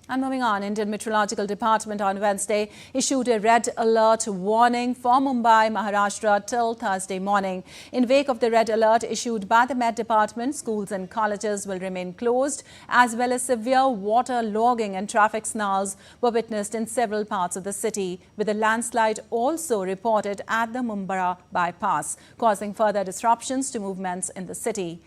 And moving on, Indian Meteorological Department on Wednesday issued a red alert warning for Mumbai, Maharashtra till Thursday morning. In wake of the red alert issued by the Met Department, schools and colleges will remain closed, as well as severe water logging and traffic snarls were witnessed in several parts of the city, with a landslide also reported at the Mumbai bypass, causing further disruptions to movements in the city.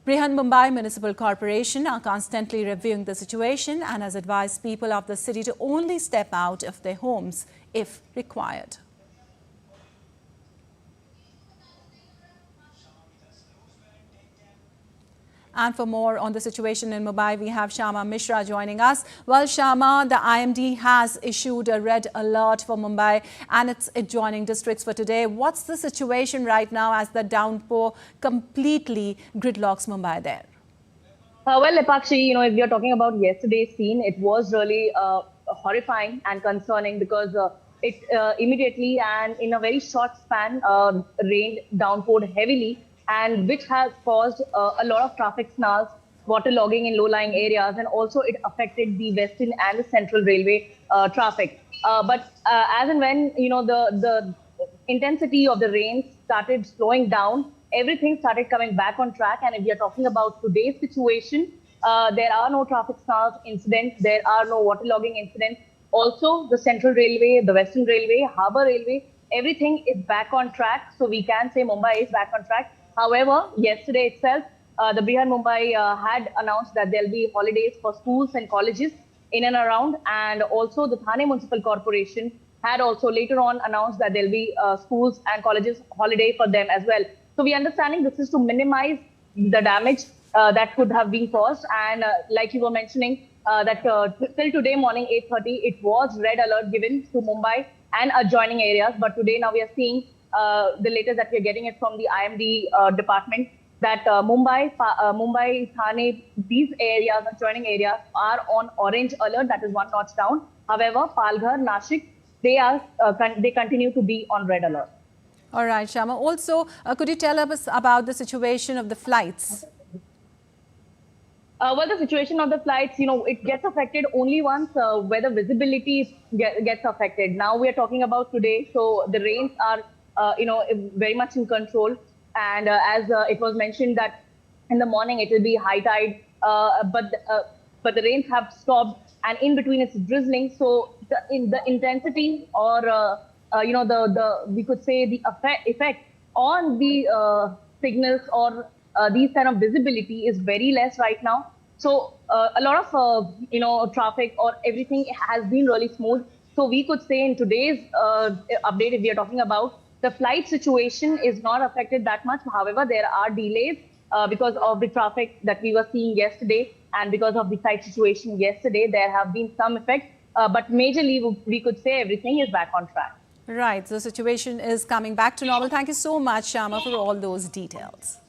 Mumbai Municipal Corporation are constantly reviewing the situation and has advised people of the city to only step out of their homes if required. And for more on the situation in Mumbai, we have Shama Mishra joining us. Well, Shama, the IMD has issued a red alert for Mumbai and its adjoining districts for today. What's the situation right now as the downpour completely gridlocks Mumbai there? Well, Lepakshi, if you're talking about yesterday's scene, it was really horrifying and concerning because it immediately and in a very short span rained, downpoured heavily, and which has caused a lot of traffic snarls, water logging in low-lying areas, and also it affected the western and the central railway traffic. But as and when the intensity of the rain started slowing down, everything started coming back on track. And if we are talking about today's situation, there are no traffic snarls incidents, there are no waterlogging incidents. Also, the Central Railway, the Western Railway, Harbour Railway, everything is back on track. So we can say Mumbai is back on track. However, yesterday itself, the Brihan Mumbai had announced that there will be holidays for schools and colleges in and around. And also the Thane Municipal Corporation had also later on announced that there will be schools and colleges holiday for them as well. So we are understanding this is to minimize the damage that could have been caused. And like you were mentioning, that till today morning 8:30, it was red alert given to Mumbai and adjoining areas. But today now we are seeing the latest that we are getting it from the IMD department that Mumbai, Thane, these areas, adjoining areas are on orange alert. That is one notch down. However, Palghar, Nashik, they continue to be on red alert. All right, Shama. Also, could you tell us about the situation of the flights? Well, the situation of the flights, it gets affected only once where the visibility gets affected. Now we are talking about today, so the rains are, very much in control. And as it was mentioned that in the morning it will be high tide, but the rains have stopped, and in between it's drizzling. So the intensity or we could say the effect on the signals or these kind of visibility is very less right now. So a lot of traffic or everything has been really smooth. So we could say in today's update, if we are talking about the flight situation, is not affected that much. However, there are delays because of the traffic that we were seeing yesterday, and because of the flight situation yesterday, there have been some effect. But majorly, we could say everything is back on track. Right. The situation is coming back to normal. Thank you so much, Shama, for all those details.